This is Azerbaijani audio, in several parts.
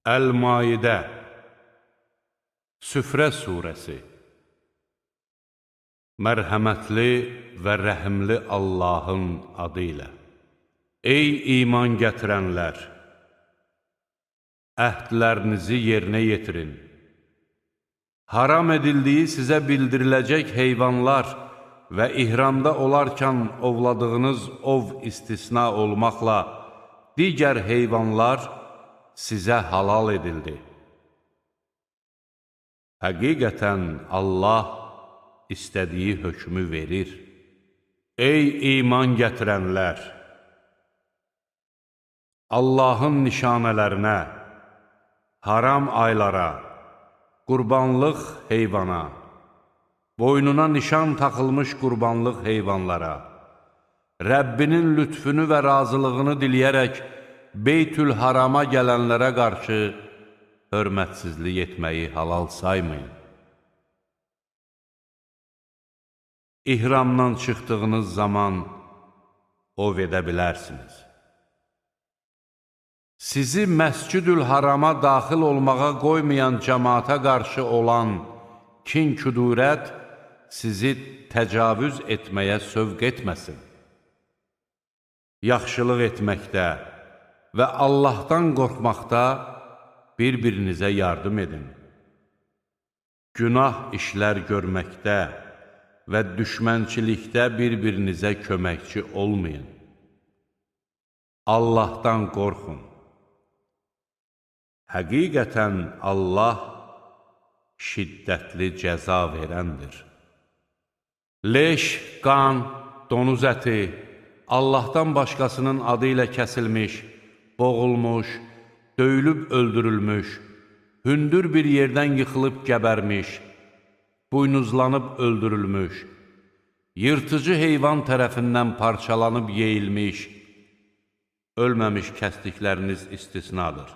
Əl-Maidə Süfrə surəsi. Mərhəmətli və rəhimli Allahın adı ilə. Ey iman gətirənlər! Əhdlərinizi yerinə yetirin. Haram edildiyi sizə bildiriləcək heyvanlar və ihramda olarkən ovladığınız ov istisna olmaqla digər heyvanlar sizə halal edildi. Həqiqətən Allah istədiyi hökmü verir. Ey iman gətirənlər! Allahın nişanələrinə, haram aylara, qurbanlıq heyvana, boynuna nişan taxılmış qurbanlıq heyvanlara, Rəbbinin lütfünü və razılığını diləyərək Beytül-Harama gələnlərə qarşı hörmətsizlik etməyi halal saymayın. İhramdan çıxdığınız zaman ov edə bilərsiniz. Sizi Məscid-ül-Harama daxil olmağa qoymayan cəmaata qarşı olan kin-küdurət sizi təcavüz etməyə sövq etməsin. Yaxşılıq etməkdə və Allahdan qorxmaqda bir-birinizə yardım edin. Günah işlər görməkdə və düşmənçilikdə bir-birinizə köməkçi olmayın. Allahdan qorxun. Həqiqətən Allah şiddətli cəza verəndir. Leş, qan, donuz əti, Allahdan başqasının adı ilə kəsilmiş, boğulmuş, döyülüb öldürülmüş, hündür bir yerdən yıxılıb gəbərmiş, buynuzlanıb öldürülmüş, yırtıcı heyvan tərəfindən parçalanıb yeyilmiş, ölməmiş kəsdikləriniz istisnadır.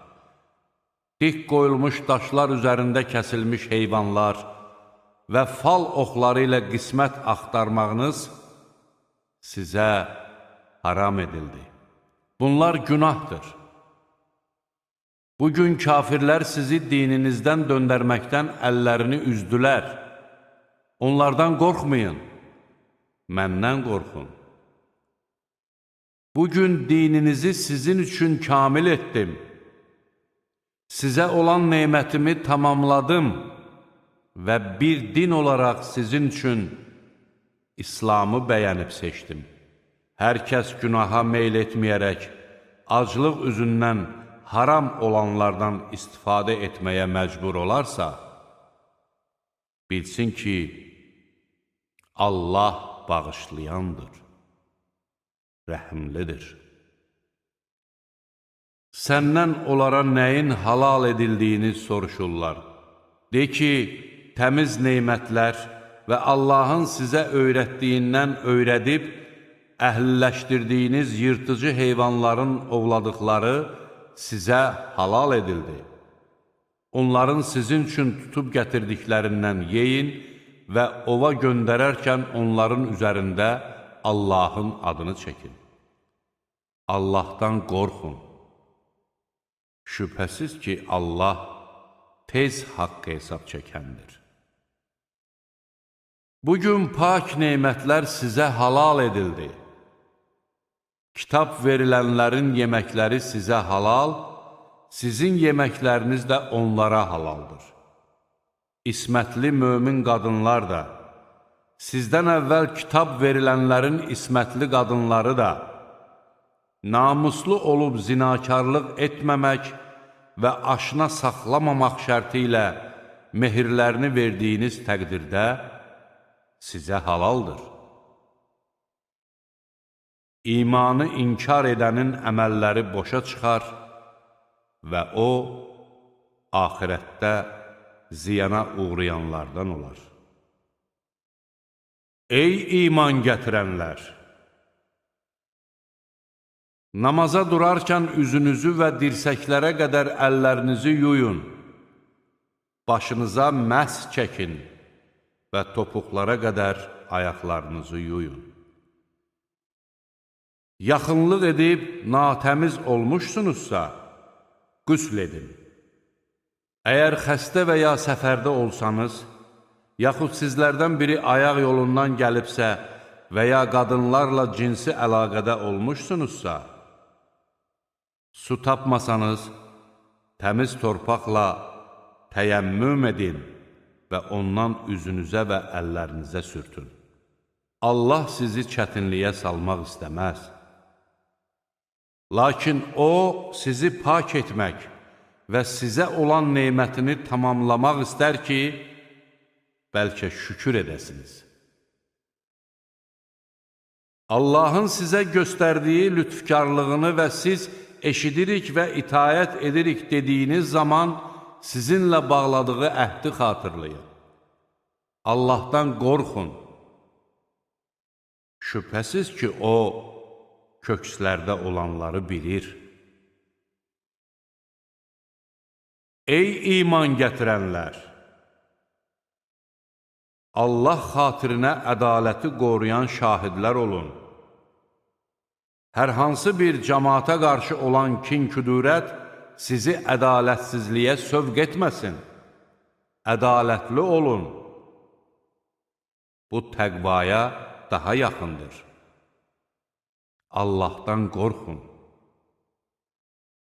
Dik qoyulmuş daşlar üzərində kəsilmiş heyvanlar və fal oxları ilə qismət axtarmağınız sizə haram edildi. Bunlar günahdır. Bugün kafirlər sizi dininizdən döndərməkdən əllərini üzdülər. Onlardan qorxmayın, məndən qorxun. Bugün dininizi sizin üçün kamil etdim. Sizə olan neymətimi tamamladım və bir din olaraq sizin üçün İslamı bəyənib seçdim. Hər kəs günaha meyl etməyərək, aclıq üzündən haram olanlardan istifadə etməyə məcbur olarsa, bilsin ki, Allah bağışlayandır, rəhimlidir. Səndən onlara nəyin halal edildiyini soruşurlar. De ki, təmiz neymətlər və Allahın sizə öyrətdiyindən öyrədib, əhliləşdirdiyiniz yırtıcı heyvanların ovladıqları sizə halal edildi. Onların sizin üçün tutub gətirdiklərindən yeyin və ova göndərərkən onların üzərində Allahın adını çəkin. Allahdan qorxun. Şübhəsiz ki, Allah tez haqq hesab çəkəndir. Bugün pak neymətlər sizə halal edildi. Kitab verilənlərin yeməkləri sizə halal, sizin yeməkləriniz də onlara halaldır. İsmətli mömin qadınlar da, sizdən əvvəl kitab verilənlərin ismətli qadınları da, namuslu olub zinakarlıq etməmək və aşına saxlamamaq şərti ilə mehirlərini verdiyiniz təqdirdə sizə halaldır. İmanı inkar edənin əməlləri boşa çıxar və o, axirətdə ziyana uğrayanlardan olar. Ey iman gətirənlər! Namaza durarkən üzünüzü və dirsəklərə qədər əllərinizi yuyun, başınıza məs çəkin və topuqlara qədər ayaqlarınızı yuyun. Yaxınlıq edib natəmiz olmuşsunuzsa, qüsl edin. Əgər xəstə və ya səfərdə olsanız, yaxud sizlərdən biri ayaq yolundan gəlibsə və ya qadınlarla cinsi əlaqədə olmuşsunuzsa, su tapmasanız, təmiz torpaqla təyəmmüm edin və ondan üzünüzə və əllərinizə sürtün. Allah sizi çətinliyə salmaq istəməz. Lakin O, sizi pak etmək və sizə olan neymətini tamamlamaq istər ki, bəlkə şükür edəsiniz. Allahın sizə göstərdiyi lütfkarlığını və siz eşidirik və itayət edirik dediyiniz zaman sizinlə bağladığı əhdi xatırlayın. Allahdan qorxun. Şübhəsiz ki, O, kökslərdə olanları bilir. Ey iman gətirənlər! Allah xatirinə ədaləti qoruyan şahidlər olun. Hər hansı bir cəmaata qarşı olan kin-küdurət sizi ədalətsizliyə sövq etməsin. Ədalətli olun. Bu təqvaya daha yaxındır. Allahdan qorxun.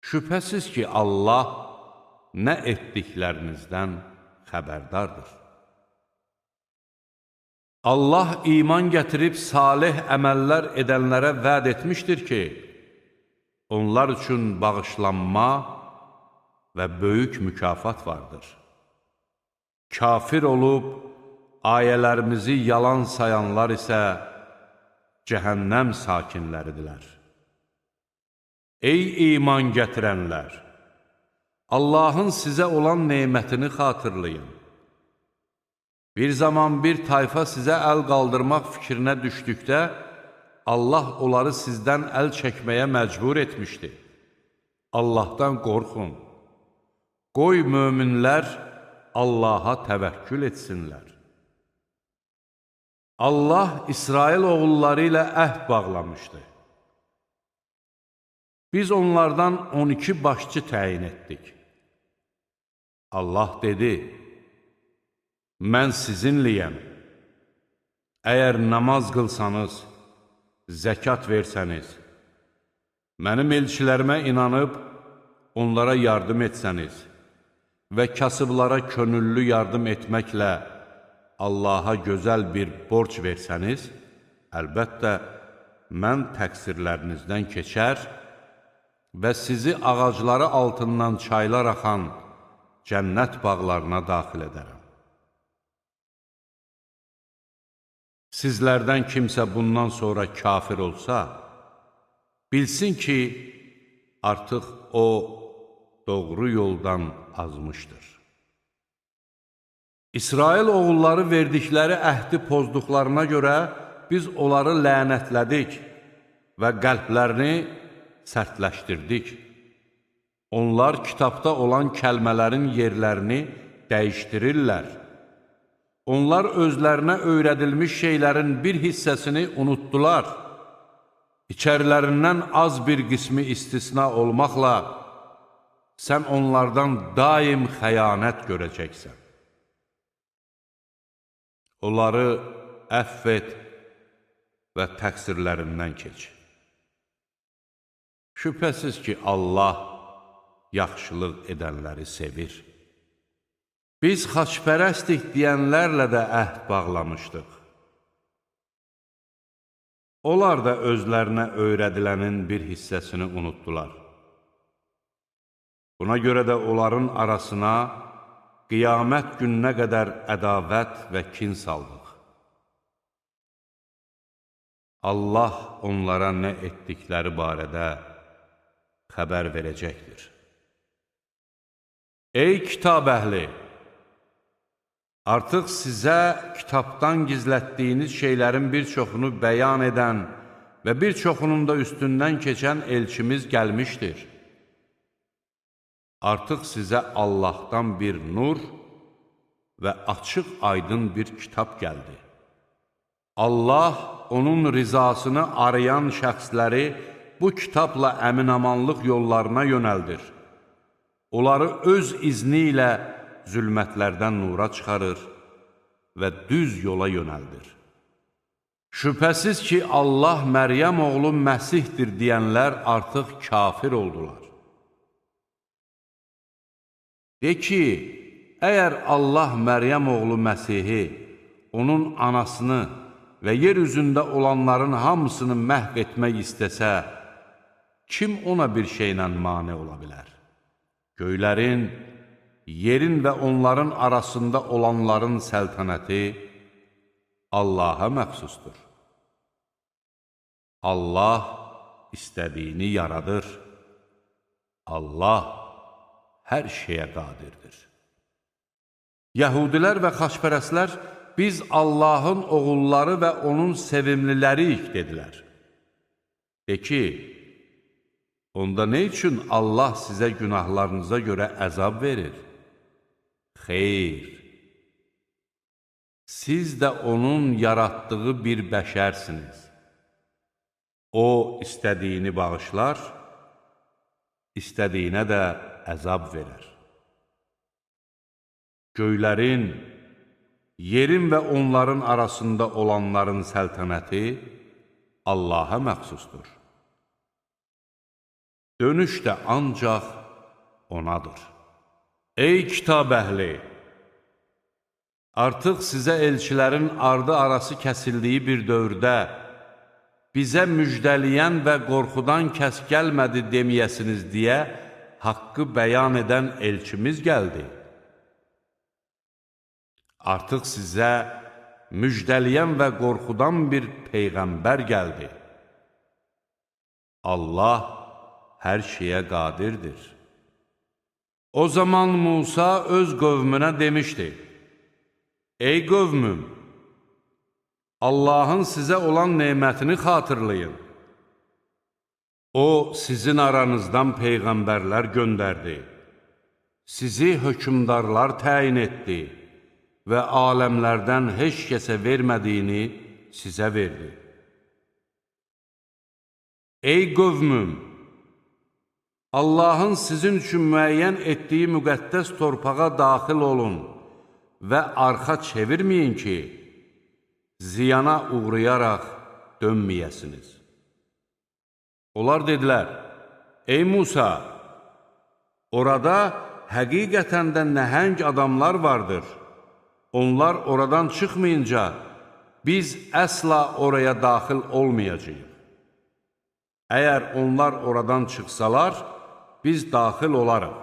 Şübhəsiz ki, Allah nə etdiklərinizdən xəbərdardır. Allah iman gətirib salih əməllər edənlərə vəd etmişdir ki, onlar üçün bağışlanma və böyük mükafat vardır. Kafir olub, ayələrimizi yalan sayanlar isə cəhənnəm sakinləridirlər. Ey iman gətirənlər! Allahın sizə olan neymətini xatırlayın. Bir zaman bir tayfa sizə əl qaldırmaq fikrinə düşdükdə, Allah onları sizdən əl çəkməyə məcbur etmişdi. Allahdan qorxun. Qoy möminlər Allaha təvəkkül etsinlər. Allah İsrail oğulları ilə əhd bağlamışdı. Biz onlardan 12 başçı təyin etdik. Allah dedi, mən sizinliyəm. Əgər namaz qılsanız, zəkat versəniz, mənim elçilərimə inanıb, onlara yardım etsəniz və kasıblara könüllü yardım etməklə Allaha gözəl bir borc versəniz, əlbəttə, mən təqsirlərinizdən keçər və sizi ağacları altından çaylar axan cənnət bağlarına daxil edərəm. Sizlərdən kimsə bundan sonra kafir olsa, bilsin ki, artıq o doğru yoldan azmışdır. İsrail oğulları verdikləri əhdi pozduqlarına görə biz onları lənətlədik və qəlblərini sərtləşdirdik. Onlar kitabda olan kəlmələrin yerlərini dəyişdirirlər. Onlar özlərinə öyrədilmiş şeylərin bir hissəsini unutdular. İçərilərindən az bir qismi istisna olmaqla, sən onlardan daim xəyanət görəcəksən. Onları əfv et və təqsirlərindən keç. Şübhəsiz ki, Allah yaxşılıq edənləri sevir. Biz xaçpərəstik deyənlərlə də əhd bağlamışdıq. Onlar da özlərinə öyrədilənin bir hissəsini unutdular. Buna görə də onların arasına qiyamət gününə qədər ədavət və kin saldıq. Allah onlara nə etdikləri barədə xəbər verəcəkdir. Ey kitab əhli! Artıq sizə kitabdan gizlətdiyiniz şeylərin bir çoxunu bəyan edən və bir çoxunun da üstündən keçən elçimiz gəlmişdir. Artıq sizə Allahdan bir nur və açıq aydın bir kitab gəldi. Allah onun rizasını arayan şəxsləri bu kitabla əminamanlıq yollarına yönəldir. Onları öz izni ilə zülmətlərdən nura çıxarır və düz yola yönəldir. Şübhəsiz ki, Allah Məryəm oğlu Məsihdir deyənlər artıq kafir oldular. De ki, əgər Allah Məryəm oğlu Məsihi, onun anasını və yer üzündə olanların hamısını məhv etmək istəsə, kim ona bir şeylə mane ola bilər? Göylərin, yerin və onların arasında olanların səltənəti Allaha məxsusdur. Allah istədiyini yaradır. Allah hər şeyə qadirdir. Yəhudilər və xaçpərəslər biz Allahın oğulları və onun sevimliləriyik dedilər. De ki, onda nə üçün Allah sizə günahlarınıza görə əzab verir? Xeyr, siz də onun yaratdığı bir bəşərsiniz. O, istədiyini bağışlar, istədiyinə də əzab verər. Göylərin, yerin və onların arasında olanların səltənəti Allaha məxsusdur. Dönüş də ancaq onadır. Ey kitab əhli! Artıq sizə elçilərin ardı arası kəsildiyi bir dövrdə bizə müjdəliyən və qorxudan kəs gəlmədi deməyəsiniz deyə haqqı bəyan edən elçimiz gəldi. Artıq sizə müjdəliyən və qorxudan bir peyğəmbər gəldi. Allah hər şeyə qadirdir. O zaman Musa öz qövmünə demişdi: Ey qövmüm, Allahın sizə olan nemətini xatırlayın. O, sizin aranızdan peyğəmbərlər göndərdi, sizi hökmdarlar təyin etdi və aləmlərdən heç kəsə vermədiyini sizə verdi. Ey qövmüm, Allahın sizin üçün müəyyən etdiyi müqəddəs torpağa daxil olun və arxa çevirməyin ki, ziyana uğrayaraq dönməyəsiniz. Onlar dedilər: Ey Musa, orada həqiqətən də nəhəng adamlar vardır. Onlar oradan çıxmayınca biz əsla oraya daxil olmayacağıq. Əgər onlar oradan çıxsalar, biz daxil olarıq.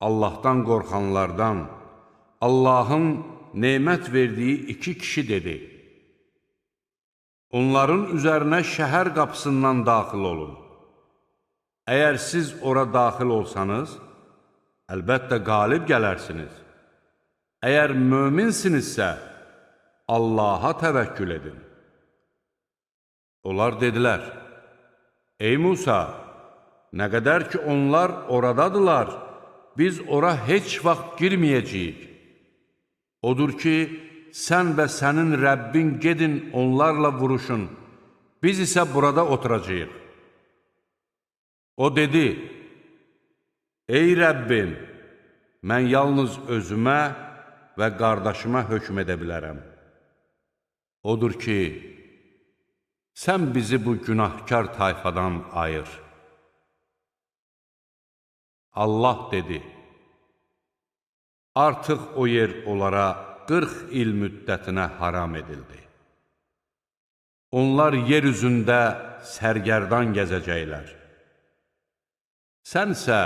Allahdan qorxanlardan Allahın nemət verdiyi iki kişi dedi: Onların üzərinə şəhər qapısından daxil olun. Əgər siz ora daxil olsanız, əlbəttə qalib gələrsiniz. Əgər möminsinizsə, Allaha təvəkkül edin. Onlar dedilər: Ey Musa, nə qədər ki onlar oradadılar, biz ora heç vaxt girməyəcəyik. Odur ki, sən və sənin Rəbbin gedin onlarla vuruşun, biz isə burada oturacağıq. O dedi: Ey Rəbbim, mən yalnız özümə və qardaşıma hökm edə bilərəm. Odur ki, sən bizi bu günahkar tayfadan ayır. Allah dedi: Artıq o yer onlara 40 il müddətinə haram edildi. Onlar yer üzündə sərgərdan gəzəcəklər. Sənsə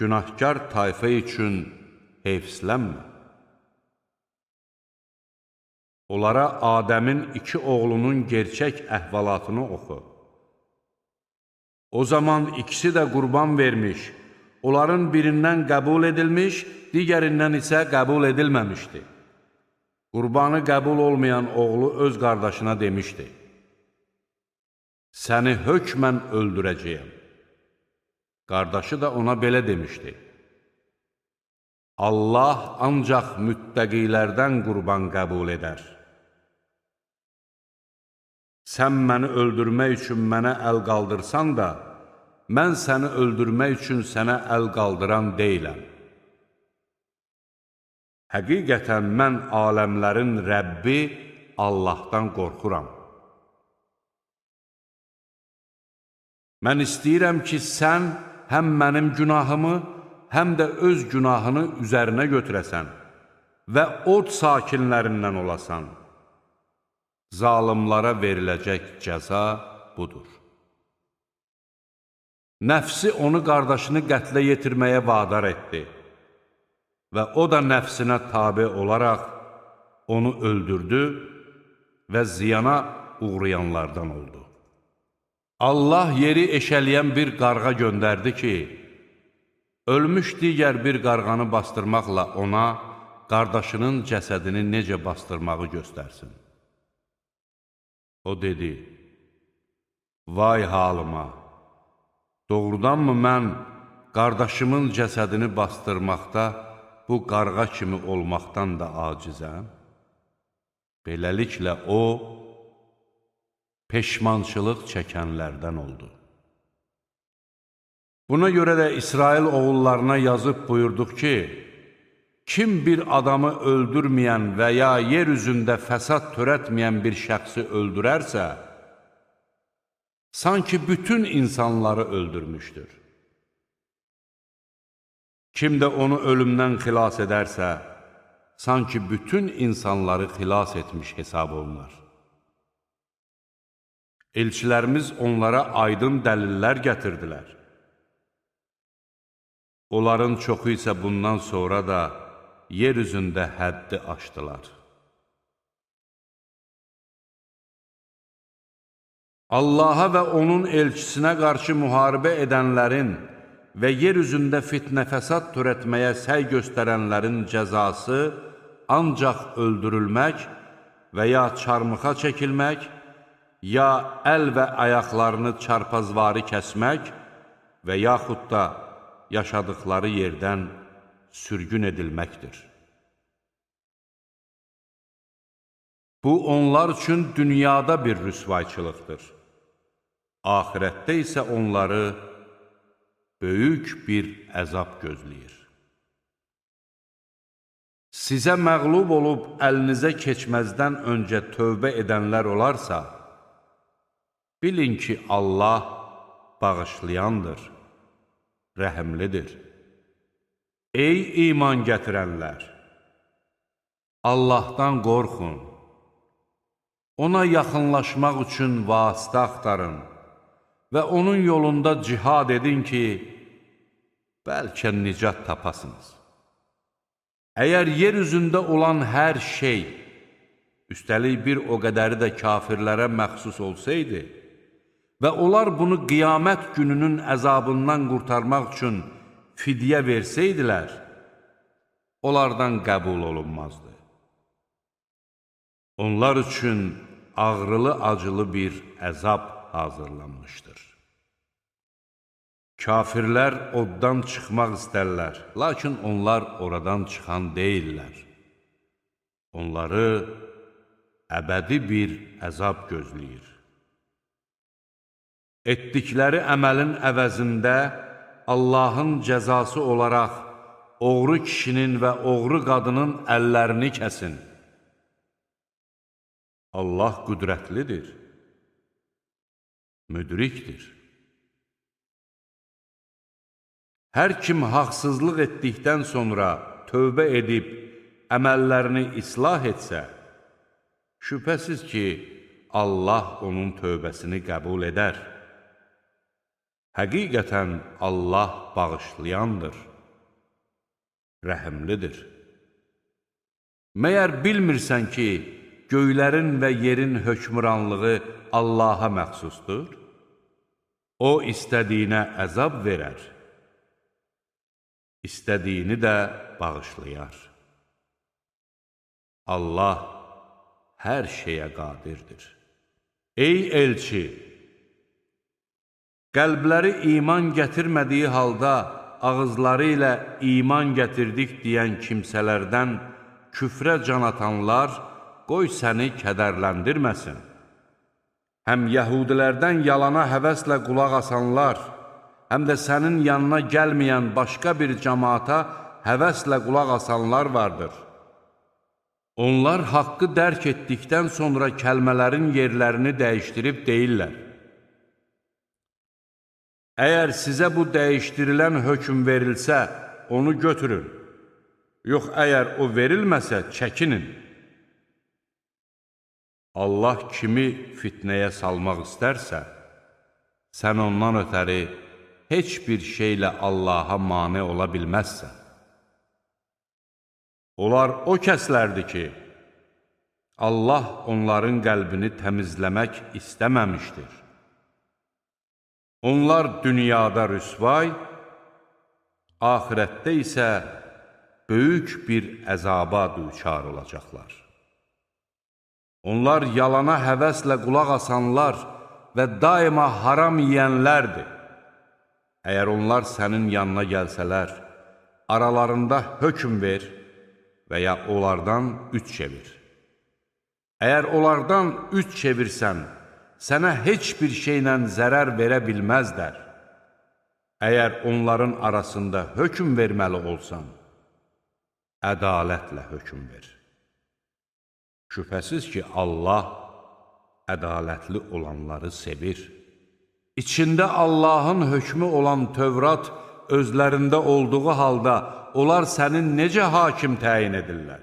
günahkar tayfa üçün heyfslənmə. Onlara Adəmin 2 oğlunun gerçək əhvalatını oxu. O zaman ikisi də qurban vermiş, onların birindən qəbul edilmiş, digərindən isə qəbul edilməmişdi. Qurbanı qəbul olmayan oğlu öz qardaşına demişdi: Səni hökmən öldürəcəyəm. Qardaşı da ona belə demişdi: Allah ancaq müttəqilərdən qurban qəbul edər. Sən məni öldürmək üçün mənə əl qaldırsan da, mən səni öldürmək üçün sənə əl qaldıran deyiləm. Həqiqətən mən aləmlərin Rəbbi Allahdan qorxuram. Mən istəyirəm ki, sən həm mənim günahımı, həm də öz günahını üzərinə götürəsən və od sakinlərindən olasan. Zalımlara veriləcək cəza budur. Nəfsi onu qardaşını qətlə yetirməyə vadar etdi və o da nəfsinə tabe olaraq onu öldürdü və ziyana uğrayanlardan oldu. Allah yeri eşələyən bir qarğa göndərdi ki, ölmüş digər bir qarğanı bastırmaqla ona qardaşının cəsədini necə bastırmağı göstərsin. O dedi, vay halıma, doğrudanmı mən qardaşımın cəsədini bastırmaqda bu qarğa kimi olmaqdan da acizəm? Beləliklə o, peşmançılıq çəkənlərdən oldu. Buna görə də İsrail oğullarına yazıb buyurduq ki, kim bir adamı öldürməyən və ya yer üzündə fəsad törətməyən bir şəxsi öldürərsə, sanki bütün insanları öldürmüşdür. Kim də onu ölümdən xilas edərsə, sanki bütün insanları xilas etmiş hesab olunar. Elçilərimiz onlara aydın dəlillər gətirdilər. Onların çoxu isə bundan sonra da yer üzündə həddi aşdılar. Allaha və onun elçisinə qarşı müharibə edənlərin və yer üzündə fitnə fəsad törətməyə səy göstərənlərin cəzası ancaq öldürülmək və ya çarmıxa çəkilmək, ya əl və ayaqlarını çarpazvari kəsmək və yaxud da yaşadıkları yerdən sürgün edilməkdir. Bu, onlar üçün dünyada bir rüsvayçılıqdır. Ahirətdə isə onları böyük bir əzab gözləyir. Sizə məğlub olub əlinizə keçməzdən öncə tövbə edənlər olarsa, bilin ki, Allah bağışlayandır, rəhimlidir. Ey iman gətirənlər! Allahdan qorxun, ona yaxınlaşmaq üçün vasitə axtarın və onun yolunda cihad edin ki, bəlkə nicat tapasınız. Əgər yer üzündə olan hər şey, üstəlik bir o qədəri də kafirlərə məxsus olsaydı və onlar bunu qiyamət gününün əzabından qurtarmaq üçün fidyə versəydilər, onlardan qəbul olunmazdı. Onlar üçün ağrılı-acılı bir əzab hazırlanmışdır. Kafirlər oddan çıxmaq istərlər, lakin onlar oradan çıxan deyirlər. Onları əbədi bir əzab gözləyir. Etdikləri əməlin əvəzində Allahın cəzası olaraq oğru kişinin və oğru qadının əllərini kəsin. Allah qüdrətlidir, müdrikdir. Hər kim haqsızlıq etdikdən sonra tövbə edib əməllərini islah etsə, şübhəsiz ki, Allah onun tövbəsini qəbul edər. Həqiqətən Allah bağışlayandır, rəhimlidir. Məyər bilmirsən ki, göylərin və yerin hökmranlığı Allaha məxsusdur? O, istədiyinə əzab verər, istədiyini də bağışlayar. Allah hər şeyə qadirdir. Ey elçi! Qəlbləri iman gətirmədiyi halda ağızları ilə iman gətirdik deyən kimsələrdən küfrə can atanlar qoy səni kədərləndirməsin. Həm yəhudilərdən yalana həvəslə qulaq asanlar, həm də sənin yanına gəlməyən başqa bir cəmaata həvəslə qulaq asanlar vardır. Onlar haqqı dərk etdikdən sonra kəlmələrin yerlərini dəyişdirib deyirlər. Əgər sizə bu dəyişdirilən hökm verilsə, onu götürün. Yox, əgər o verilməsə, çəkinin. Allah kimi fitnəyə salmaq istərsə, sən ondan ötəri heç bir şeylə Allaha mane ola bilməzsən. Onlar o kəslərdir ki, Allah onların qəlbini təmizləmək istəməmişdir. Onlar dünyada rüsvay, axirətdə isə böyük bir əzaba düçar olacaqlar. Onlar yalana həvəslə qulaq asanlar və daima haram yeyənlərdir. Əgər onlar sənin yanına gəlsələr, aralarında hökm ver və ya onlardan üç çevir. Əgər onlardan üç çevirsən, sənə heç bir şeylə zərər verə bilməzlər. Əgər onların arasında hökm verməli olsan, ədalətlə hökm ver. Şübhəsiz ki, Allah ədalətli olanları sevir. İçində Allahın hökmü olan Tövrat özlərində olduğu halda onlar sənin necə hakim təyin edirlər?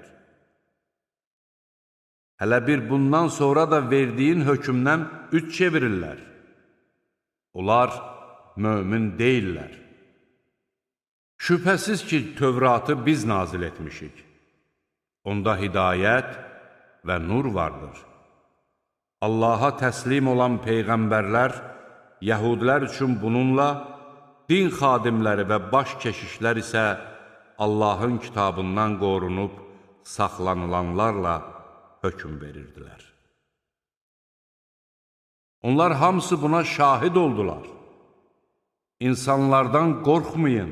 Hələ bir bundan sonra da verdiyin hökmdən üç çevirirlər. Onlar mömin deyirlər. Şübhəsiz ki, Tövratı biz nazil etmişik. Onda hidayət və nur vardır. Allaha təslim olan peyğəmbərlər, yəhudilər üçün bununla, din xadimləri və baş keşişlər isə Allahın kitabından qorunub saxlanılanlarla hökm verirdilər. Onlar hamısı buna şahid oldular. İnsanlardan qorxmayın,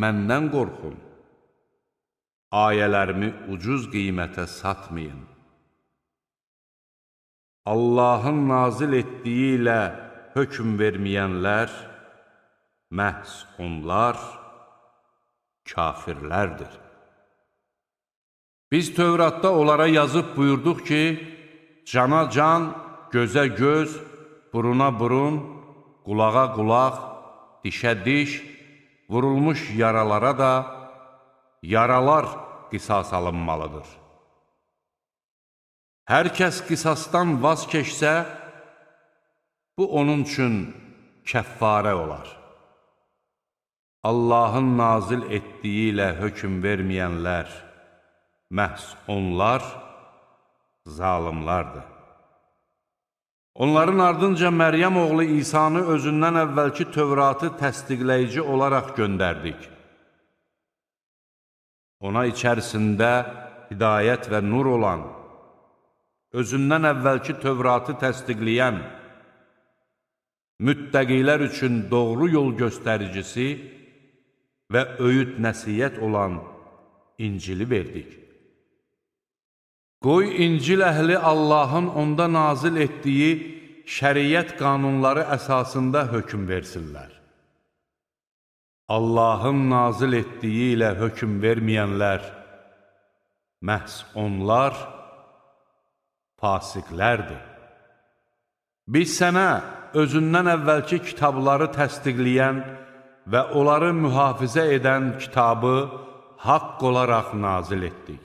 məndən qorxun. Ayələrimi ucuz qiymətə satmayın. Allahın nazil etdiyi ilə hökm verməyənlər, məhz onlar kafirlərdir. Biz Tövratda onlara yazıb buyurduq ki, cana can, gözə göz, buruna burun, qulağa qulaq, dişə diş, vurulmuş yaralara da yaralar qisas alınmalıdır. Hər kəs qisasdan vaz keçsə, bu onun üçün kəffarə olar. Allahın nazil etdiyi ilə hökm verməyənlər, məhz onlar zalimlardır. Onların ardınca Məryəm oğlu İsanı özündən əvvəlki Tövratı təsdiqləyici olaraq göndərdik. Ona içərisində hidayət və nur olan, özündən əvvəlki Tövratı təsdiqləyən, müttəqilər üçün doğru yol göstəricisi və öyüd nəsiyyət olan İncili verdik. Qoy İncil əhli Allahın onda nazil etdiyi şəriət qanunları əsasında hökm versinlər. Allahın nazil etdiyi ilə hökm verməyənlər, məhz onlar fasiqlərdir. Biz sənə özündən əvvəlki kitabları təsdiqləyən və onları mühafizə edən kitabı haqq olaraq nazil etdik.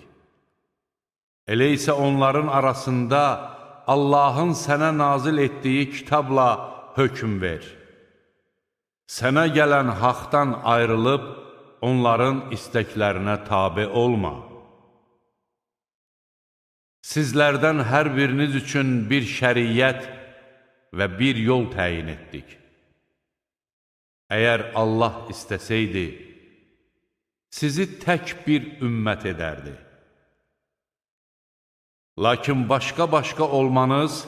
Elə isə onların arasında Allahın sənə nazil etdiyi kitabla hökm ver. Sənə gələn haqdan ayrılıb, onların istəklərinə tabe olma. Sizlərdən hər biriniz üçün bir şəriət və bir yol təyin etdik. Əgər Allah istəsəydi, sizi tək bir ümmət edərdi. Lakin başqa-başqa olmanız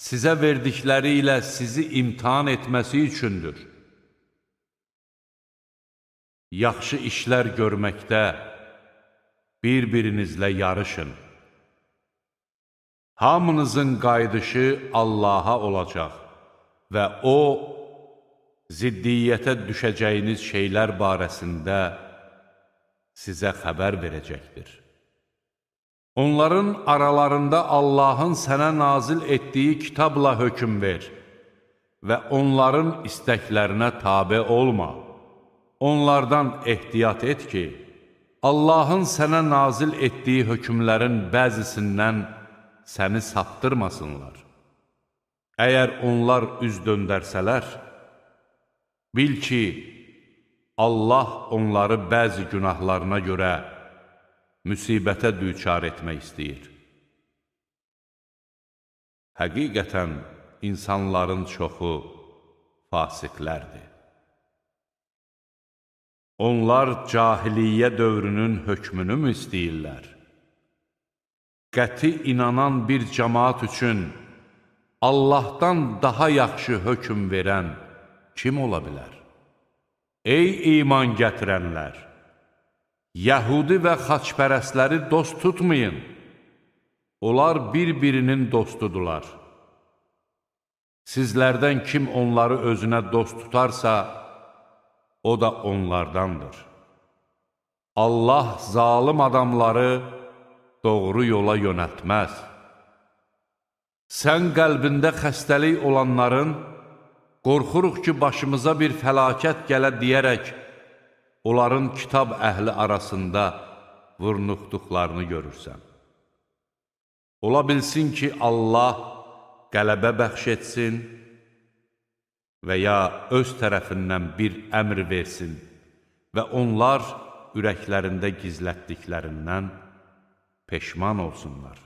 sizə verdikləri ilə sizi imtihan etməsi üçündür. Yaxşı işlər görməkdə bir-birinizlə yarışın. Hamınızın qayıdışı Allaha olacaq və O ziddiyyətə düşəcəyiniz şeylər barəsində sizə xəbər verəcəkdir. Onların aralarında Allahın sənə nazil etdiyi kitabla hökm ver və onların istəklərinə tabe olma. Onlardan ehtiyat et ki, Allahın sənə nazil etdiyi hökmlərin bəzisindən səni saptırmasınlar. Əgər onlar üz döndərsələr, bil ki, Allah onları bəzi günahlarına görə müsibətə düçar etmək istəyir. Həqiqətən, insanların çoxu fasiqlərdir. Onlar cahiliyyə dövrünün hökmünü mü istəyirlər? Qəti inanan bir cəmaat üçün Allahdan daha yaxşı hökm verən kim ola bilər? Ey iman gətirənlər! Yəhudi və xaçpərəstləri dost tutmayın. Onlar bir-birinin dostudular. Sizlərdən kim onları özünə dost tutarsa, o da onlardandır. Allah zalım adamları doğru yola yönəltməz. Sən qəlbində xəstəlik olanların, qorxuruq ki, başımıza bir fəlakət gələ deyərək, onların kitab əhli arasında vurnuxduqlarını görürsən. Ola bilsin ki, Allah qələbə bəxş etsin və ya öz tərəfindən bir əmr versin və onlar ürəklərində gizlətdiklərindən peşman olsunlar.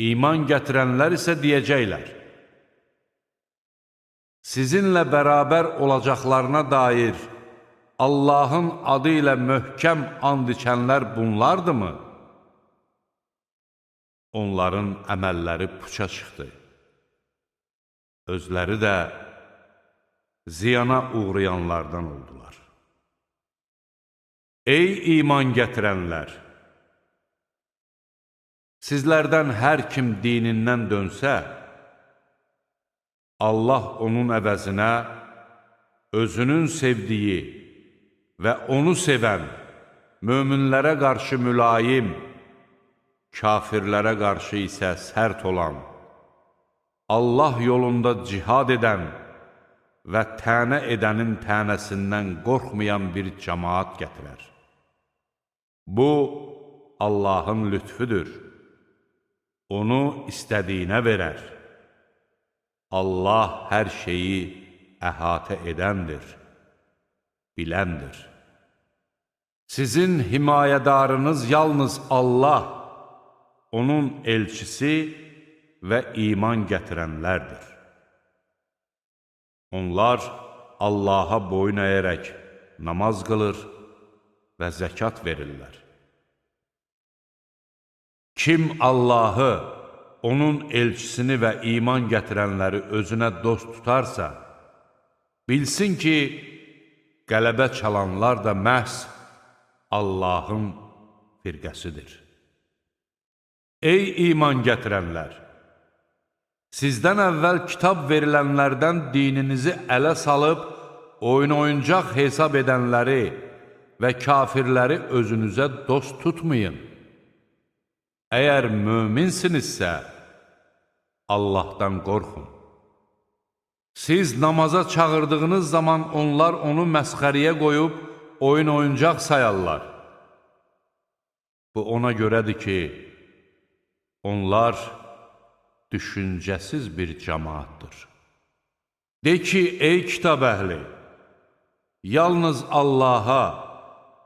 İman gətirənlər isə deyəcəklər, sizinlə bərabər olacaqlarına dair Allahın adı ilə möhkəm and içənlər bunlardırmı? Onların əməlləri puça çıxdı. Özləri də ziyana uğrayanlardan oldular. Ey iman gətirənlər! Sizlərdən hər kim dinindən dönsə, Allah onun əvəzinə özünün sevdiyi və onu sevən, möminlərə qarşı mülayim, kafirlərə qarşı isə sərt olan, Allah yolunda cihad edən və tənə edənin tənəsindən qorxmayan bir cəmaat gətirər. Bu, Allahın lütfüdür. Onu istədiyinə verər. Allah hər şeyi əhatə edəndir, biləndir. Sizin himayədarınız yalnız Allah, onun elçisi və iman gətirənlərdir. Onlar Allaha boyun əyərək namaz qılır və zəkat verirlər. Kim Allahı, onun elçisini və iman gətirənləri özünə dost tutarsa, bilsin ki, qələbə çalanlar da məhz Allahın firqəsidir. Ey iman gətirənlər! Sizdən əvvəl kitab verilənlərdən dininizi ələ salıb, oyun-oyuncaq hesab edənləri və kafirləri özünüzə dost tutmayın. Əgər möminsinizsə, Allahdan qorxun. Siz namaza çağırdığınız zaman onlar onu məsxəriyə qoyub, oyun-oyuncaq sayarlar. Bu ona görədir ki, onlar düşüncəsiz bir cəmaatdır. De ki, ey kitab əhli, yalnız Allaha,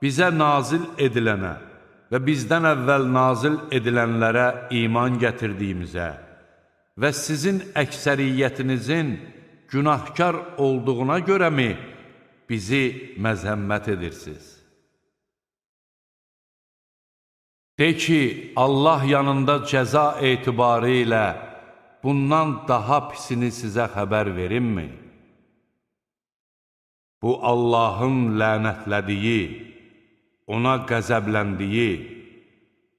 bizə nazil edilənə və bizdən əvvəl nazil edilənlərə iman gətirdiyimizə və sizin əksəriyyətinizin günahkar olduğuna görəmi bizi məzəmmət edirsiniz? De ki, Allah yanında cəza etibarı ilə bundan daha pisini sizə xəbər verimmi? Bu, Allahın lənətlədiyi, ona qəzəbləndiyi,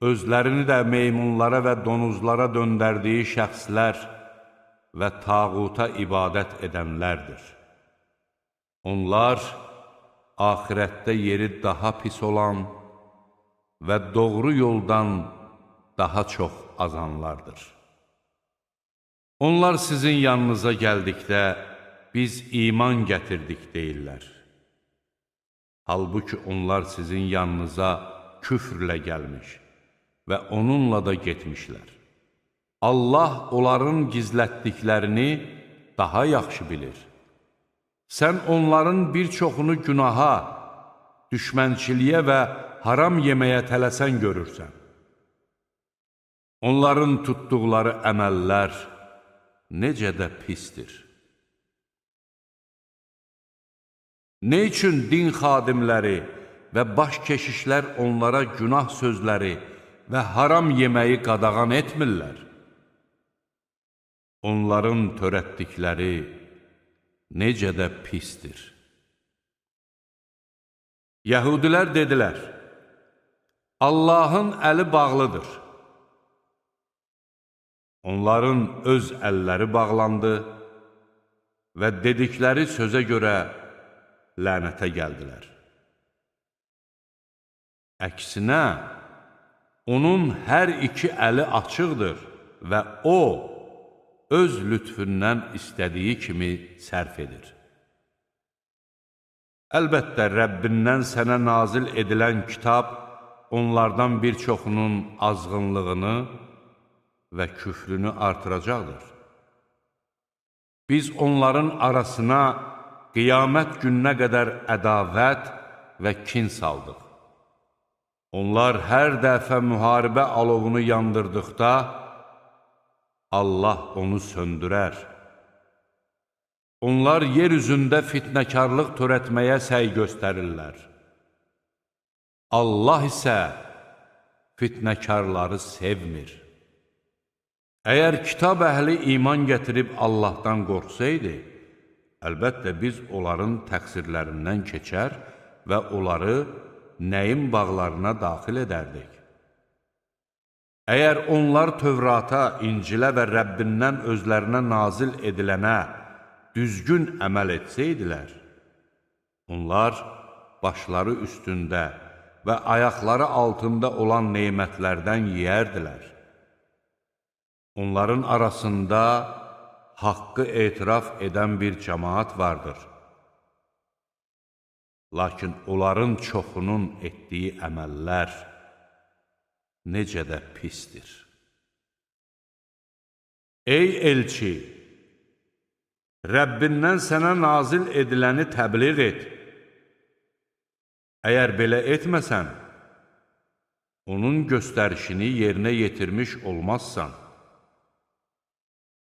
özlərini də meymunlara və donuzlara döndərdiyi şəxslər və tağuta ibadət edənlərdir. Onlar axirətdə yeri daha pis olan və doğru yoldan daha çox azanlardır. Onlar sizin yanınıza gəldikdə, biz iman gətirdik deyirlər. Halbuki onlar sizin yanınıza küfrlə gəlmiş və onunla da getmişlər. Allah onların gizlətdiklərini daha yaxşı bilir. Sən onların bir çoxunu günaha, düşmənçiliyə və haram yeməyə tələsən görürsən. Onların tutduqları əməllər necə də pisdir. Nə üçün din xadimləri və baş keşişlər onlara günah sözləri və haram yeməyi qadağan etmirlər? Onların törətdikləri necə də pisdir. Yəhudilər dedilər, Allahın əli bağlıdır. Onların öz əlləri bağlandı və dedikləri sözə görə lənətə gəldilər. Əksinə, onun hər iki əli açıqdır və o, öz lütfündən istədiyi kimi sərf edir. Əlbəttə, Rəbbindən sənə nazil edilən kitab onlardan bir çoxunun azğınlığını və küfrünü artıracaqdır. Biz onların arasına qiyamət gününə qədər ədavət və kin saldıq. Onlar hər dəfə müharibə alovunu yandırdıqda, Allah onu söndürər. Onlar yer üzündə fitnəkarlıq törətməyə səy göstərirlər. Allah isə fitnəkarları sevmir. Əgər kitab əhli iman gətirib Allahdan qorxsaydı, əlbəttə biz onların təqsirlərindən keçər və onları nəyin bağlarına daxil edərdik. Əgər onlar Tövrata, İncilə və Rəbbindən özlərinə nazil edilənə düzgün əməl etsəydilər, onlar başları üstündə və ayaqları altında olan neymətlərdən yeyərdilər. Onların arasında haqqı etiraf edən bir cəmaat vardır. Lakin onların çoxunun etdiyi əməllər necə də pisdir. Ey elçi! Rəbbindən sənə nazil ediləni təbliğ et. Əgər belə etməsən, onun göstərişini yerinə yetirmiş olmazsan.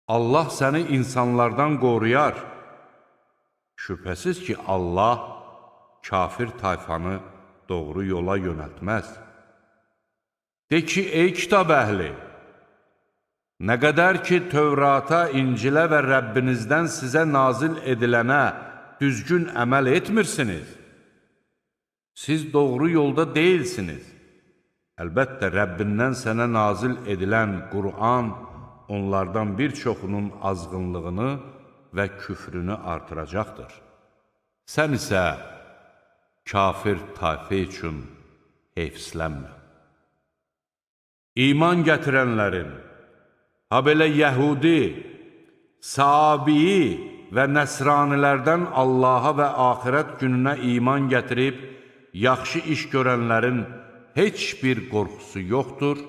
Allah səni insanlardan qoruyar. Şübhəsiz ki, Allah kafir tayfanı doğru yola yönəltməz. De ki, ey kitab əhli! Nə qədər ki, Tövrata, İncilə və Rəbbinizdən sizə nazil edilənə düzgün əməl etmirsiniz, siz doğru yolda deyilsiniz. Əlbəttə, Rəbbindən sənə nazil edilən Qur'an onlardan bir çoxunun azğınlığını və küfrünü artıracaqdır. Sən isə kafir tayfə üçün heyfslənmə. İman gətirənlərin, ha belə Yəhudi, Sabiyi və Nəsranilərdən Allaha və axirət gününə iman gətirib, yaxşı iş görənlərin heç bir qorxusu yoxdur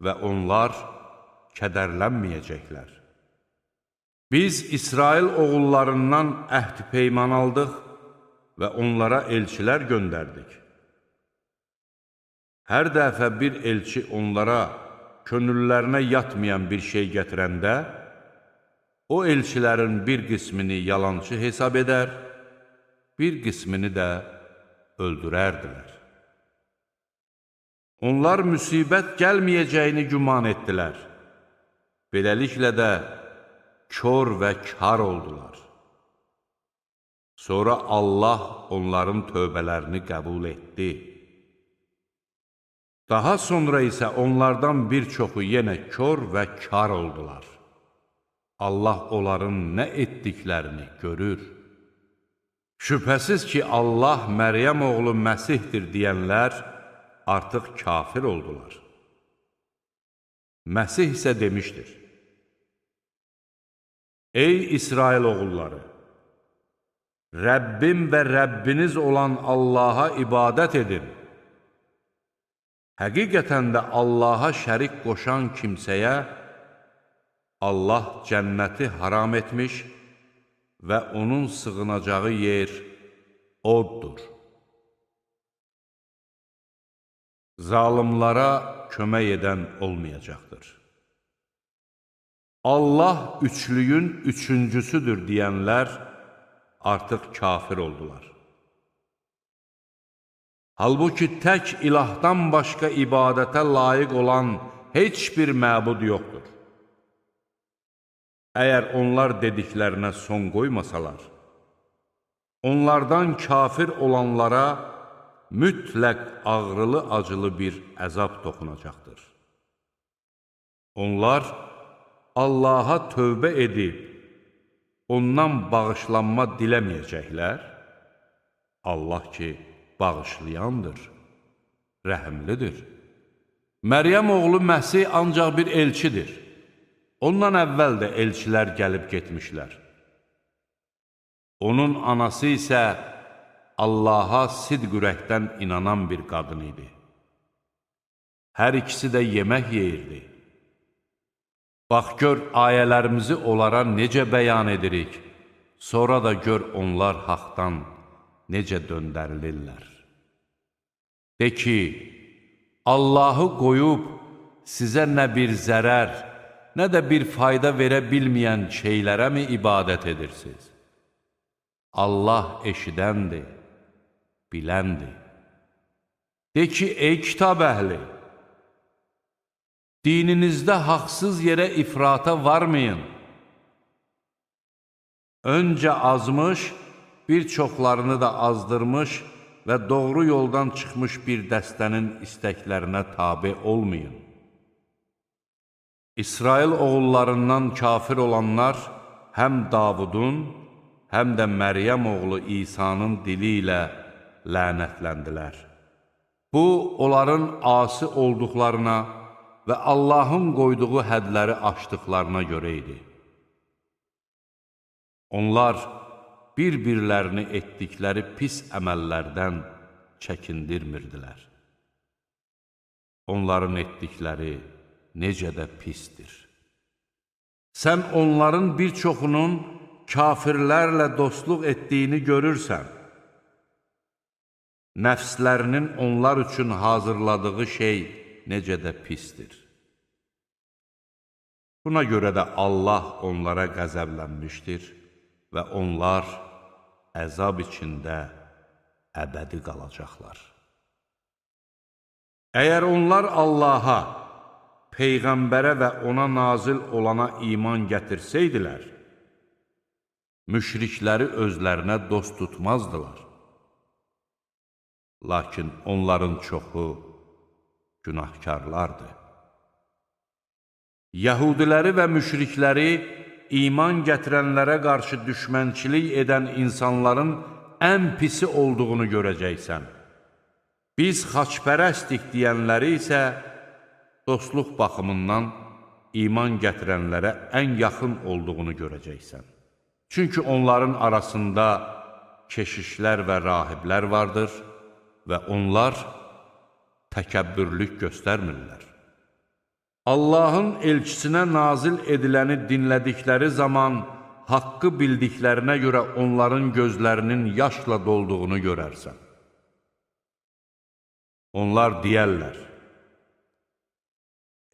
və onlar kədərlənməyəcəklər. Biz İsrail oğullarından əhd peyman aldıq və onlara elçilər göndərdik. Hər dəfə bir elçi onlara könüllərinə yatmayan bir şey gətirəndə, o elçilərin bir qismini yalançı hesab edər, bir qismini də öldürərdilər. Onlar müsibət gəlməyəcəyini güman etdilər. Beləliklə də kör və kar oldular. Sonra Allah onların tövbələrini qəbul etdi. Daha sonra isə onlardan bir çoxu yenə kör və kar oldular. Allah onların nə etdiklərini görür. Şübhəsiz ki, Allah Məryəm oğlu Məsihdir deyənlər artıq kafir oldular. Məsih isə demişdir: Ey İsrail oğulları! Rəbbim və Rəbbiniz olan Allaha ibadət edin. Həqiqətən də Allaha şərik qoşan kimsəyə Allah cənnəti haram etmiş və onun sığınacağı yer oddur. Zalimlara kömək edən olmayacaqdır. Allah üçlüyün üçüncüsüdür deyənlər artıq kafir oldular. Halbuki tək ilahdan başqa ibadətə layiq olan heç bir məbud yoxdur. Əgər onlar dediklərinə son qoymasalar, onlardan kafir olanlara mütləq ağrılı-acılı bir əzab toxunacaqdır. Onlar Allaha tövbə edib, ondan bağışlanma diləməyəcəklər. Allah ki, bağışlayandır, rəhimlidir. Məryəm oğlu Məsih ancaq bir elçidir. Ondan əvvəl də elçilər gəlib getmişlər. Onun anası isə Allaha sidq ürəkdən inanan bir qadın idi. Hər ikisi də yemək yeyirdi. Bax gör, ayələrimizi onlara necə bəyan edirik, sonra da gör onlar haqdan necə döndərilirlər. De ki, Allahı qoyub sizə nə bir zərər, nə də bir fayda verə bilməyən şeylərə mi ibadət edirsiniz? Allah eşidəndir, biləndir. De ki, ey kitab əhli! Dininizdə haqsız yerə ifrata varmayın. Öncə azmış, bir çoxlarını da azdırmış və doğru yoldan çıxmış bir dəstənin istəklərinə tabe olmayın. İsrail oğullarından kafir olanlar həm Davudun, həm də Məryəm oğlu İsa'nın dili ilə lənətləndilər. Bu, onların asi olduqlarına və Allahın qoyduğu hədləri aşdıqlarına görə idi. Onlar bir-birlərini etdikləri pis əməllərdən çəkindirmirdilər. Onların etdikləri necə də pisdir. Sən onların bir çoxunun kafirlərlə dostluq etdiyini görürsən. Nəfslərinin onlar üçün hazırladığı şey necə də pisdir. Buna görə də Allah onlara qəzəblənmişdir və onlar əzab içində əbədi qalacaqlar. Əgər onlar Allaha, Peyğəmbərə və ona nazil olana iman gətirsəydilər, müşrikləri özlərinə dost tutmazdılar. Lakin onların çoxu günahkarlardır. Yəhudiləri və müşrikləri iman gətirənlərə qarşı düşmənçilik edən insanların ən pisi olduğunu görəcəksən. Biz xaçpərəstik deyənləri isə dostluq baxımından iman gətirənlərə ən yaxın olduğunu görəcəksən. Çünki onların arasında keşişlər və rahiblər vardır və onlar təkəbbürlük göstərmirlər. Allahın elçisinə nazil ediləni dinlədikləri zaman haqqı bildiklərinə görə onların gözlərinin yaşla dolduğunu görərsən. Onlar deyərlər: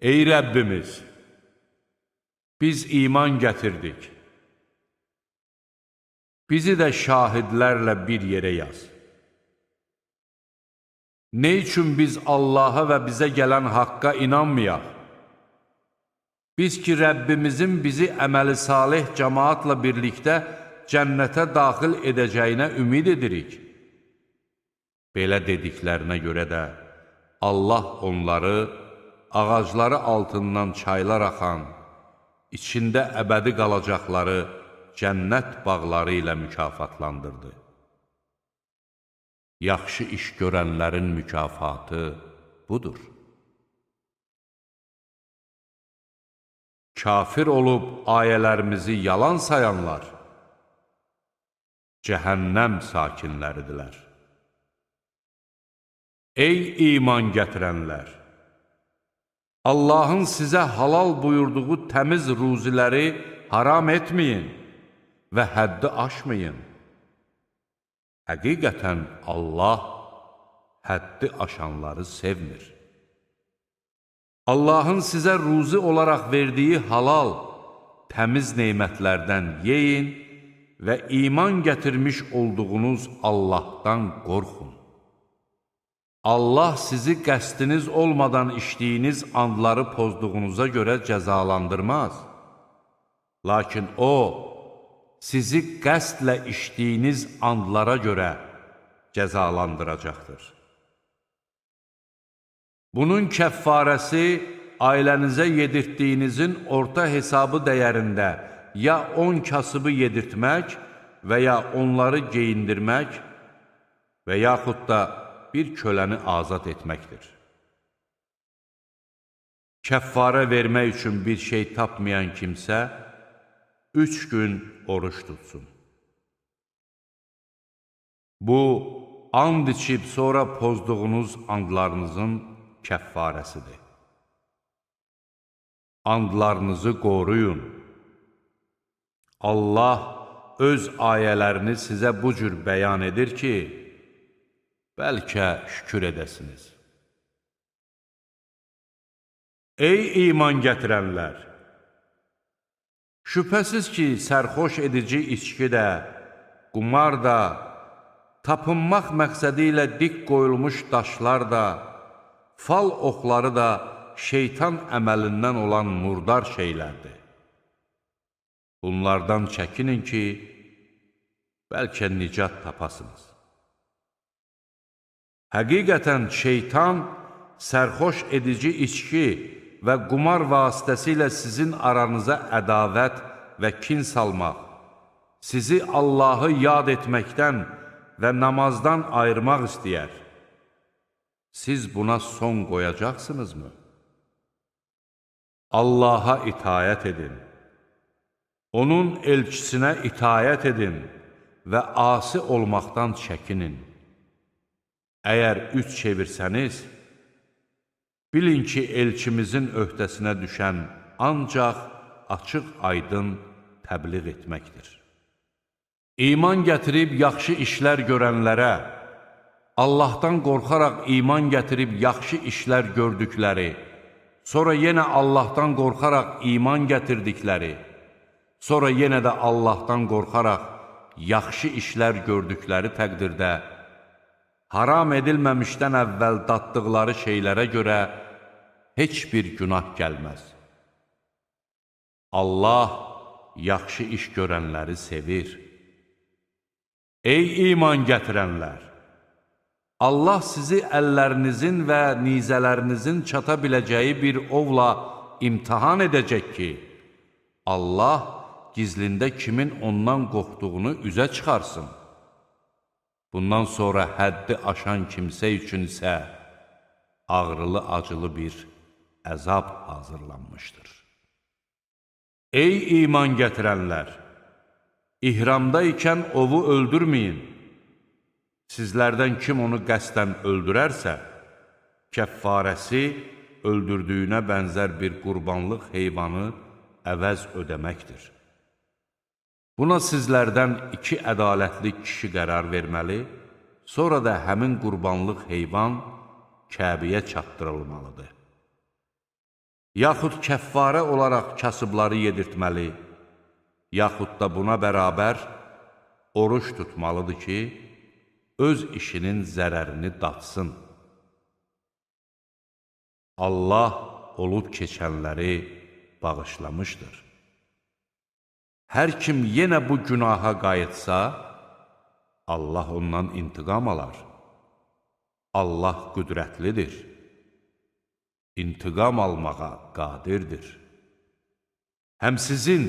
Ey Rəbbimiz, biz iman gətirdik. Bizi də şahidlərlə bir yerə yaz. Nə üçün biz Allaha və bizə gələn haqqa inanmayaq? Biz ki, Rəbbimizin bizi əməli salih cəmaatla birlikdə cənnətə daxil edəcəyinə ümid edirik. Belə dediklərinə görə də Allah onları ağacları altından çaylar axan, içində əbədi qalacaqları cənnət bağları ilə mükafatlandırdı. Yaxşı iş görənlərin mükafatı budur. Kafir olub ayələrimizi yalan sayanlar cəhənnəm sakinləridirlər. Ey iman gətirənlər! Allahın sizə halal buyurduğu təmiz ruziləri haram etməyin və həddi aşmayın. Həqiqətən Allah həddi aşanları sevmir. Allahın sizə ruzi olaraq verdiyi halal, təmiz neymətlərdən yeyin və iman gətirmiş olduğunuz Allahdan qorxun. Allah sizi qəsdiniz olmadan işlədiyiniz andları pozduğunuza görə cəzalandırmaz. Lakin O, sizi qəsdlə işlədiyiniz andlara görə cəzalandıracaqdır. Bunun kəffarəsi ailənizə yedirtdiyinizin orta hesabı dəyərində ya 10 kasıbı yedirtmək və ya onları geyindirmək və yaxud da bir köləni azad etməkdir. Kəffarə vermək üçün bir şey tapmayan kimsə 3 gün oruç tutsun. Bu, and içib sonra pozduğunuz andlarınızın kəffarəsidir. Andlarınızı qoruyun. Allah öz ayələrini sizə bu cür bəyan edir ki, bəlkə şükür edəsiniz. Ey iman gətirənlər! Şübhəsiz ki, sərxoş edici içki də, qumar da, tapınmaq məqsədi ilə dik qoyulmuş daşlar da, fal oxları da şeytan əməlindən olan murdar şeylərdir. Bunlardan çəkinin ki, bəlkə nicat tapasınız. Həqiqətən şeytan sərxoş edici içki və qumar vasitəsilə sizin aranıza ədavət və kin salmaq, sizi Allahı yad etməkdən və namazdan ayırmaq istəyər. Siz buna son qoyacaqsınızmı? Allaha itayət edin. Onun elçisinə itayət edin və asi olmaqdan çəkinin. Əgər üç çevirsəniz, bilin ki, elçimizin öhdəsinə düşən ancaq açıq-aydın təbliğ etməkdir. İman gətirib yaxşı işlər görənlərə, Allahdan qorxaraq iman gətirib yaxşı işlər gördükləri, sonra yenə Allahdan qorxaraq iman gətirdikləri, sonra yenə də Allahdan qorxaraq yaxşı işlər gördükləri təqdirdə, haram edilməmişdən əvvəl daddıqları şeylərə görə heç bir günah gəlməz. Allah yaxşı iş görənləri sevir. Ey iman gətirənlər! Allah sizi əllərinizin və nizələrinizin çata biləcəyi bir ovla imtihan edəcək ki, Allah gizlində kimin ondan qorxduğunu üzə çıxarsın. Bundan sonra həddi aşan kimsə üçün isə ağrılı-acılı bir əzab hazırlanmışdır. Ey iman gətirənlər! İhramda ikən ovu öldürməyin. Sizlərdən kim onu qəsdən öldürərsə, kəffarəsi öldürdüyünə bənzər bir qurbanlıq heyvanı əvəz ödəməkdir. Buna sizlərdən 2 ədalətli kişi qərar verməli, sonra da həmin qurbanlıq heyvan Kəbəyə çatdırılmalıdır. Yaxud kəffarə olaraq kasıbları yedirtməli, yaxud da buna bərabər oruç tutmalıdır ki, öz işinin zərərini datsın. Allah olub keçənləri bağışlamışdır. Hər kim yenə bu günaha qayıtsa, Allah ondan intiqam alar. Allah qüdrətlidir, intiqam almağa qadirdir. Həm sizin,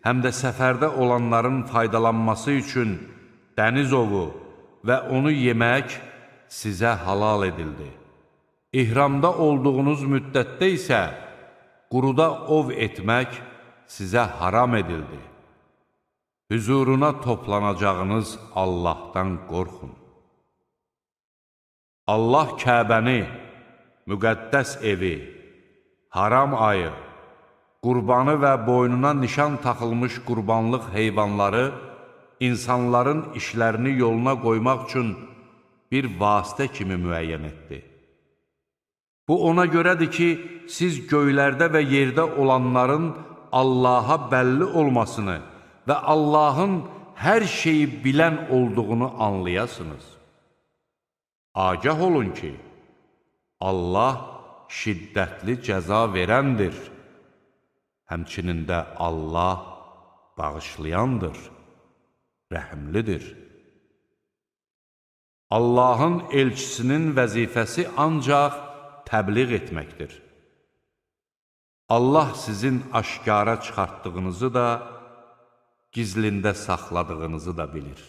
həm də səfərdə olanların faydalanması üçün dəniz ovu və onu yemək sizə halal edildi. İhramda olduğunuz müddətdə isə quruda ov etmək sizə haram edildi. Hüzuruna toplanacağınız Allahdan qorxun. Allah Kəbəni, müqəddəs evi, haram ayı, qurbanı və boynuna nişan taxılmış qurbanlıq heyvanları insanların işlərini yoluna qoymaq üçün bir vasitə kimi müəyyən etdi. Bu ona görədir ki, siz göylərdə və yerdə olanların Allaha bəlli olmasını və Allahın hər şeyi bilən olduğunu anlayasınız. Agah olun ki, Allah şiddətli cəza verəndir. Həmçinin də Allah bağışlayandır, rəhimlidir. Allahın elçisinin vəzifəsi ancaq təbliğ etməkdir. Allah sizin aşkara çıxartdığınızı da, gizlində saxladığınızı da bilir.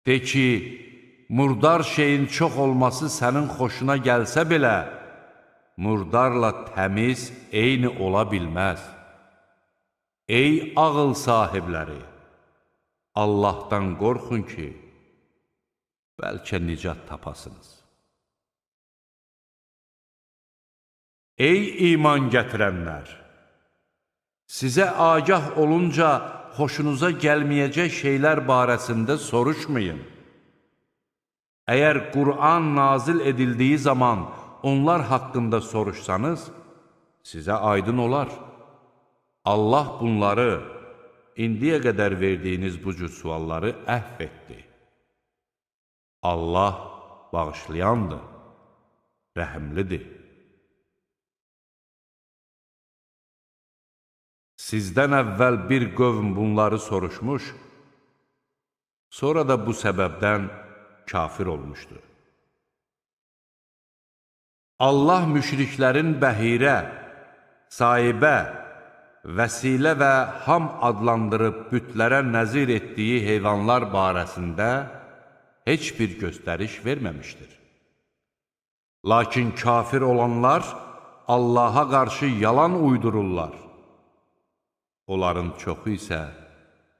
De ki, murdar şeyin çox olması sənin xoşuna gəlsə belə, murdarla təmiz eyni ola bilməz. Ey ağıl sahibləri! Allahdan qorxun ki, bəlkə nicat tapasınız. Ey iman gətirənlər! Sizə agah olunca xoşunuza gəlməyəcək şeylər barəsində soruşmayın. Əgər Qur'an nazil edildiyi zaman onlar haqqında soruşsanız, sizə aydın olar. Allah bunları, indiyə qədər verdiyiniz bu cür sualları əhv etdi. Allah bağışlayandır, rəhimlidir. Sizdən əvvəl bir qövm bunları soruşmuş, sonra da bu səbəbdən kafir olmuşdu. Allah müşriklərin bəhirə, sahibə, vəsilə və ham adlandırıb bütlərə nəzir etdiyi heyvanlar barəsində heç bir göstəriş verməmişdir. Lakin kafir olanlar Allaha qarşı yalan uydururlar. Onların çoxu isə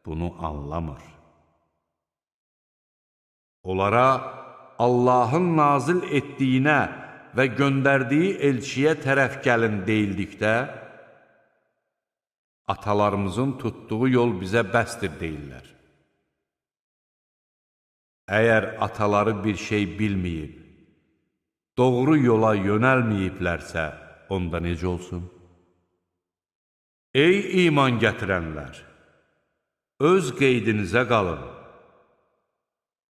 bunu anlamır. Onlara Allahın nazil etdiyinə və göndərdiyi elçiyə tərəf gəlin deyildikdə, atalarımızın tutduğu yol bizə bəsdir deyirlər. Əgər ataları bir şey bilməyib, doğru yola yönəlməyiblərsə, onda necə olsun? Ey iman gətirənlər! Öz qeydinizə qalın.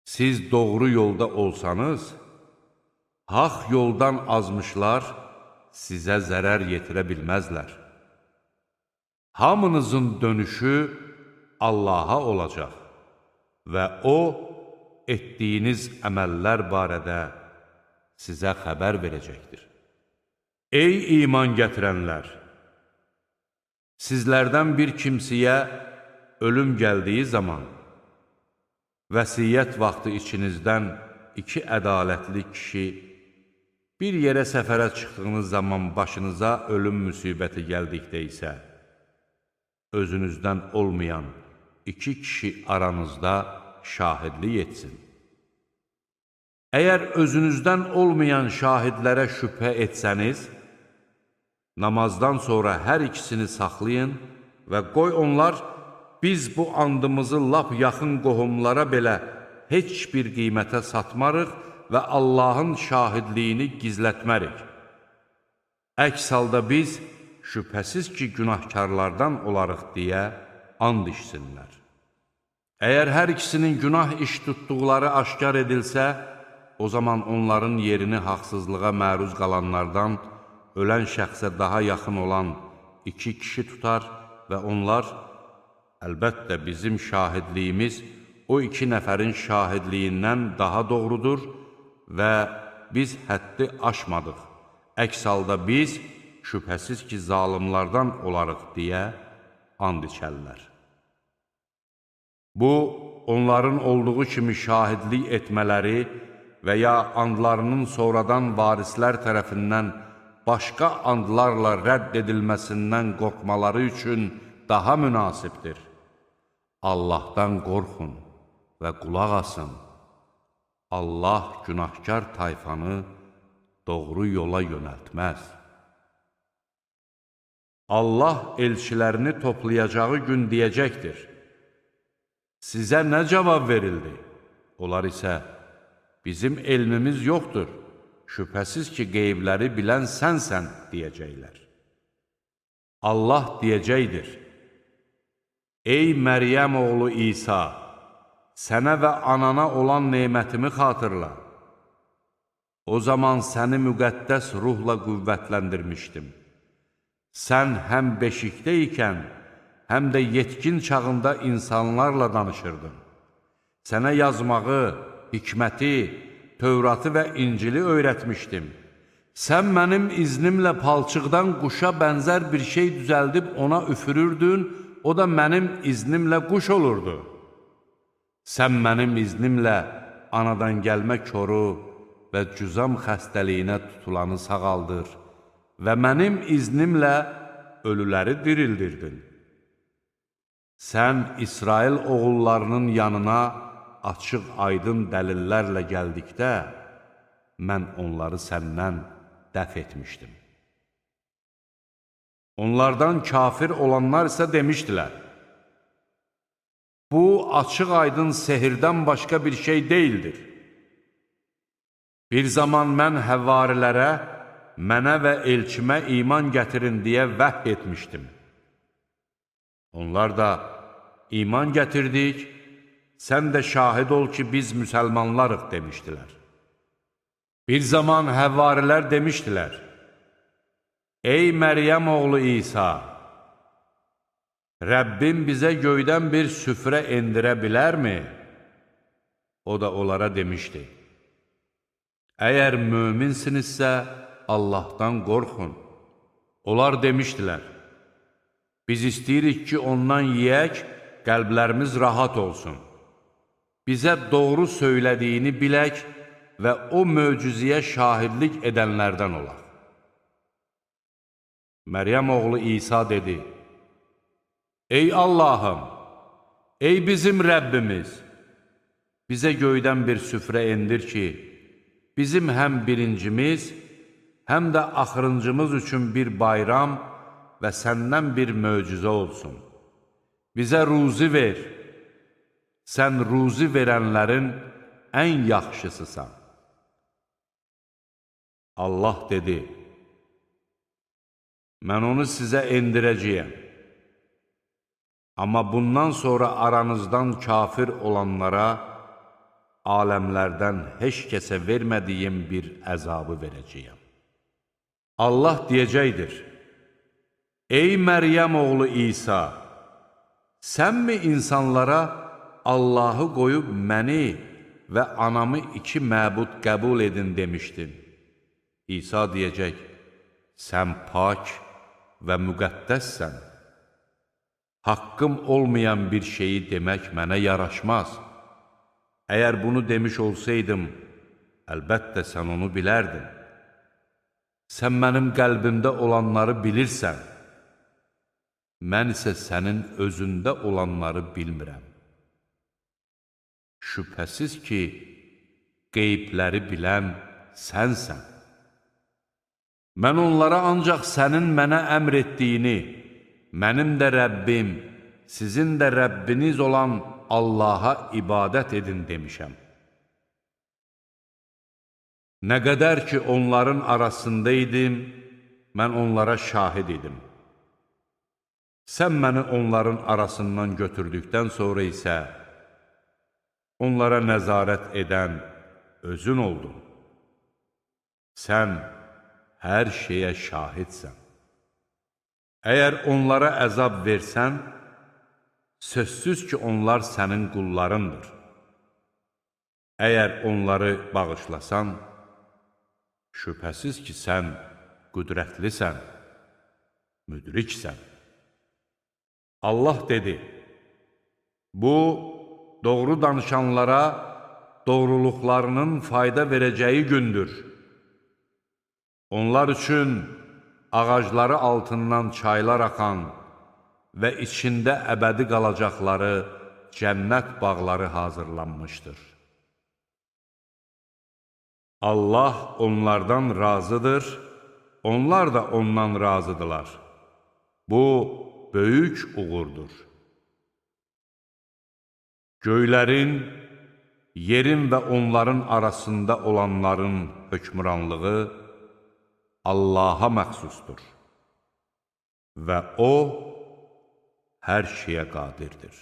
Siz doğru yolda olsanız, haq yoldan azmışlar sizə zərər yetirə bilməzlər. Hamınızın dönüşü Allaha olacaq və O, etdiyiniz əməllər barədə sizə xəbər verəcəkdir. Ey iman gətirənlər! Sizlərdən bir kimsiyə ölüm gəldiyi zaman, vəsiyyət vaxtı içinizdən iki ədalətli kişi bir yerə səfərə çıxdığınız zaman başınıza ölüm müsibəti gəldikdə isə, özünüzdən olmayan iki kişi aranızda şahidlik etsin. Əgər özünüzdən olmayan şahidlərə şübhə etsəniz, namazdan sonra hər ikisini saxlayın və qoy onlar, biz bu andımızı lap yaxın qohumlara belə heç bir qiymətə satmarıq və Allahın şahidliyini gizlətmərik. Əks halda biz, şübhəsiz ki, günahkarlardan olarıq deyə and içsinlər. Əgər hər ikisinin günah iş tutduqları aşkar edilsə, o zaman onların yerini haqsızlığa məruz qalanlardan ölən şəxsə daha yaxın olan iki kişi tutar və onlar, əlbəttə bizim şahidliyimiz o iki nəfərin şahidliyindən daha doğrudur və biz həddi aşmadıq. Əks halda biz şübhəsiz ki, zalimlardan olarıq deyə and içərlər. Bu, onların olduğu kimi şahidlik etmələri və ya andlarının sonradan varislər tərəfindən başqa andlarla rədd edilməsindən qorxmaları üçün daha münasibdir. Allahdan qorxun və qulaq asın. Allah günahkar tayfanı doğru yola yönəltməz. Allah elçilərini toplayacağı gün deyəcəkdir: sizə nə cavab verildi? Onlar isə, bizim elmimiz yoxdur, şübhəsiz ki, qeybləri bilən sənsən, deyəcəklər. Allah deyəcəkdir: ey Məryəm oğlu İsa, sənə və anana olan nemətimi xatırla. O zaman səni müqəddəs ruhla qüvvətləndirmişdim. Sən həm beşikdə ikən, həm də yetkin çağında insanlarla danışırdın. Sənə yazmağı, hikməti, Tövratı və İncili öyrətmişdim. Sən mənim iznimlə palçıqdan quşa bənzər bir şey düzəldib ona üfürürdün, o da mənim iznimlə quş olurdu. Sən mənim iznimlə anadan gəlmə koru və cüzam xəstəliyinə tutulanı sağaldır və mənim iznimlə ölüləri dirildirdin. Sən İsrail oğullarının yanına açıq, aydın dəlillərlə gəldikdə, mən onları səndən dəf etmişdim. Onlardan kafir olanlar isə demişdilər: bu, açıq, aydın sehirdən başqa bir şey deyildir. Bir zaman mən həvarilərə, mənə və elçimə iman gətirin deyə vəhy etmişdim. Onlar da, iman gətirdik, sən də şahid ol ki, biz müsəlmanlarıq, demişdilər. Bir zaman həvvarilər demişdilər: ey Məryəm oğlu İsa, Rəbbim bizə göydən bir süfrə endirə bilərmi? O da onlara demişdi: əgər möminsinizsə, Allahdan qorxun. Onlar demişdilər: biz istəyirik ki, ondan yeyək, qəlblərimiz rahat olsun. Bizə doğru söylədiyini bilək və o möcüzəyə şahidlik edənlərdən olaq. Məryəm oğlu İsa dedi: ey Allahım, ey bizim Rəbbimiz, bizə göydən bir süfrə endir ki, bizim həm birincimiz, həm də axırıncımız üçün bir bayram və səndən bir möcüzə olsun. Bizə ruzi ver, sən ruzi verənlərin ən yaxşısısan. Allah dedi: mən onu sizə endirəcəyəm. Amma bundan sonra aranızdan kafir olanlara aləmlərdən heç kəsə vermədiyim bir əzabı verəcəyəm. Allah deyəcəkdir: ey Məryəm oğlu İsa, sənmi insanlara Allahı qoyub məni və anamı iki məbud qəbul edin demişdin? İsa deyəcək: sən pak və müqəddəssən. Haqqım olmayan bir şeyi demək mənə yaraşmaz. Əgər bunu demiş olsaydım, əlbəttə sən onu bilərdin. Sən mənim qəlbimdə olanları bilirsən. Mən isə sənin özündə olanları bilmirəm. Şübhəsiz ki, qeybləri bilən sənsən. Mən onlara ancaq sənin mənə əmr etdiyini, mənim də Rəbbim, sizin də Rəbbiniz olan Allaha ibadət edin demişəm. Nə qədər ki, onların arasında idim, mən onlara şahid idim. Sən məni onların arasından götürdükdən sonra isə onlara nəzarət edən özün oldun. Sən hər şeyə şahidsən. Əgər onlara əzab versən, sözsüz ki, onlar sənin qullarındır. Əgər onları bağışlasan, şübhəsiz ki, sən qüdrətlisən, müdriksən. Allah dedi, bu, doğru danışanlara doğruluqlarının fayda verəcəyi gündür. Onlar üçün ağacları altından çaylar axan və içində əbədi qalacaqları cənnət bağları hazırlanmışdır. Allah onlardan razıdır, onlar da ondan razıdırlar. Bu, böyük uğurdur. Göylərin, yerin və onların arasında olanların hökmranlığı Allaha məxsusdur və O, hər şeyə qadirdir.